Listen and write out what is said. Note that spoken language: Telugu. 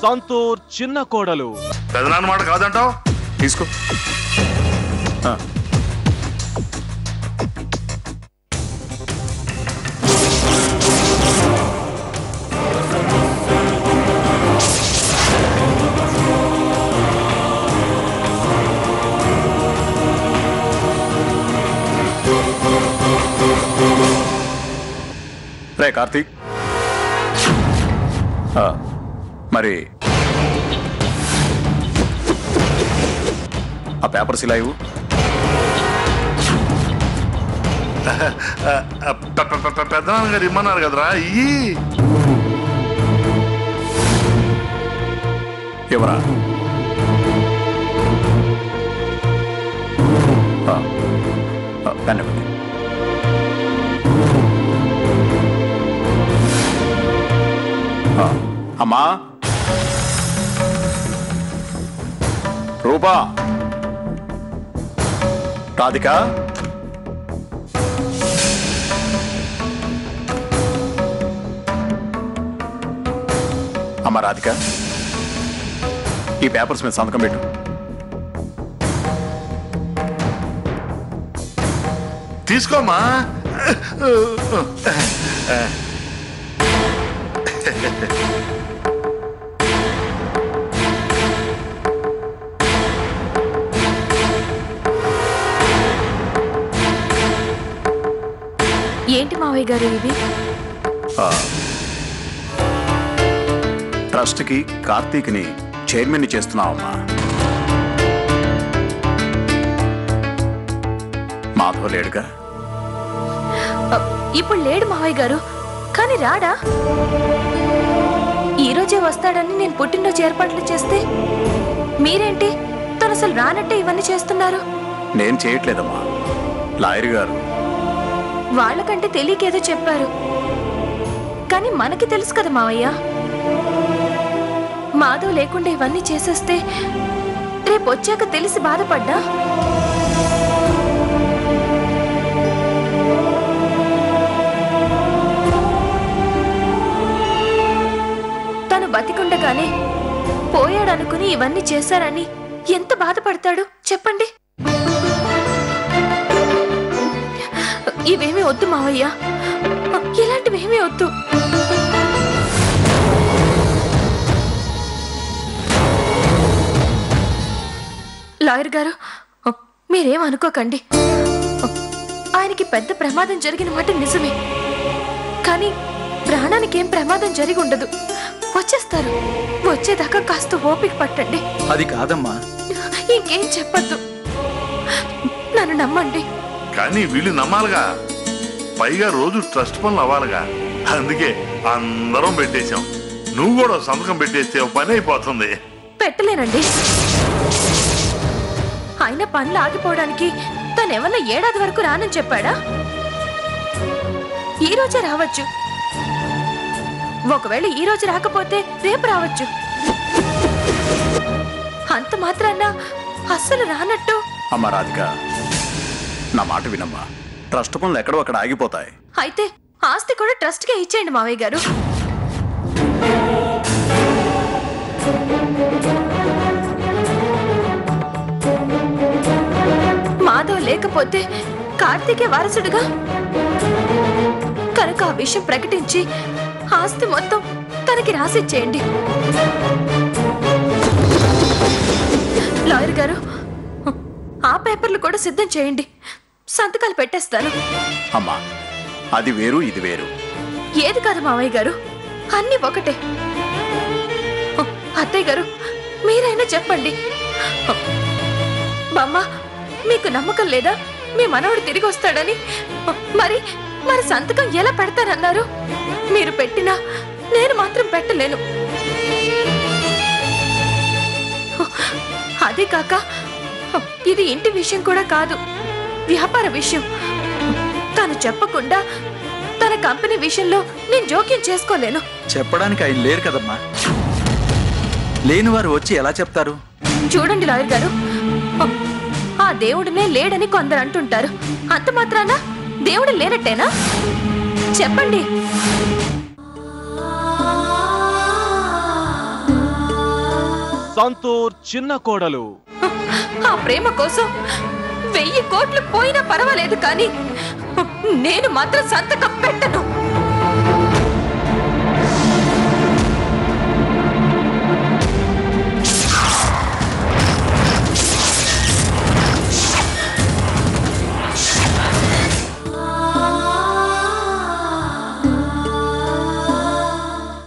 సంతూర్ చిన్న కోడలు. పెదనాన్న మాట కాదంటావు? తీసుకో. రే కార్తీక్, మరి ఆ పేపర్స్ ఇలా ఇవ్వు. పెద్దనాన్న గారు ఇమ్మన్నారు కదరా, ఇయ్యి. ఎవరా? పెన్ ఇవ్వండి. అమ్మా రూపా, రాధిక, అమ్మ రాధిక, ఈ పేపర్స్ మీద సంతకం పెట్టు. తీసుకోమ్మా. ఏంటి మావయ్య గారు ఇది? ట్రస్ట్కి కార్తీక్ని చైర్మన్ని చేస్తున్నావమ్మా. మాధవ్ లేడుగా? ఇప్పుడు లేడు మావయ్య గారు, కానీ రాడా? ఈరోజే వస్తాడని నేను పుట్టినరోజు ఏర్పాట్లు చేస్తే మీరేంటి తను అసలు రానట్టే ఇవన్నీ చేస్తున్నారు? నేను చేయట్లేదమ్మా, లాయర్ గారు. వాళ్ళకంటే తెలియకేదో చెప్పారు, కానీ మనకి తెలుసు కదా మావయ్య. మాధవ్ లేకుండా ఇవన్నీ చేసేస్తే రేపు వచ్చాక తెలిసి బాధపడ్డా? తను బతికుండగానే పోయాడనుకుని ఇవన్నీ చేశారని ఎంత బాధపడతాడు చెప్పండి. ఇవేమీ వద్దు మావయ్య, ఇలాంటివేమీ వద్దు. లాయర్ గారు, మీరేమనుకోకండి. ఆయనకి పెద్ద ప్రమాదం జరిగిన మాట నిజమే, కానీ ప్రాణానికి ఏం ప్రమాదం జరిగి ఉండదు. వచ్చేస్తారు. వచ్చేదాకా కాస్త ఓపిక పట్టండి. అది కాదమ్మా. ఇంకేం చెప్పద్దు, నన్ను నమ్మండి. కానీ వీళ్ళు నమ్మాలిగా, పైగా రోజు ట్రస్ట్ పనులు అవ్వాలిగా. అందుకే అందరం పెట్టేశాం. నువ్వు కూడా సంతకం పెట్టేస్తే పని అయిపోతుంది. పెట్టలేనండి. ఆయన పనులు ఆగిపోవడానికి తనేమన్నా ఏడాది వరకు రానని చెప్పాడా? ఈ రోజే రావచ్చు. ఒకవేళ ఈ రోజు రాకపోతే రేపు రావచ్చు. అంత మాత్రాన అస్సలు రానట్టు. అమ్మ రాధిక, నా మాట వినమ్మా. ట్రస్ట్ పనులు ఎక్కడో అక్కడ ఆగిపోతాయి. అయితే ఆస్తి కూడా ట్రస్ట్ కే ఇచ్చేయండి మావయ్య గారు. మాధవ్ లేకపోతే కార్తీకే వారసుడుగా. కనుక ఆ విషయం ప్రకటించి ఆస్తి మొత్తం తనకి రాసిచ్చేయండి. లాయర్ గారు, ఆ పేపర్లు కూడా సిద్ధం చేయండి. సంతకాలు పెట్టేస్తాను. అమ్మా, అది వేరు ఇది వేరు. ఏది కాదు మావయ్య గారు, అన్ని ఒకటే. అత్తయ్య గారు, మీరైనా చెప్పండి. బామ్మ, మీకు నమ్మకం లేదా మీ మనవడు తిరిగి వస్తాడని? మరి మరి సంతకం ఎలా పెడతారన్నారు? మీరు పెట్టినా నేను మాత్రం పెట్టలేను. అదే కాక ఇది ఇంటి విషయం కూడా కాదు, వ్యాపార విషయం. తను చెప్పకుండా తన కంపెనీ విషయంలో నేను జోక్యం చేసుకోలేను. చెప్పడానికి ఆయన లేరు కదమ్మా. లేని వారు వచ్చి ఎలా చెప్తారు? చూడండి లాయర్ గారు, ఆ దేవుడినే లేడని కొందరు అంటుంటారు. అంత మాత్రాన దేవుడు లేనట్టేనా? చెప్పండి. సంతూర్ చిన్న కోడలు. ఆ ప్రేమ కోసం 1000 కోట్లు పోయినా పర్వాలేదు కానీ నేను మాత్రం సంతకం పెట్టను.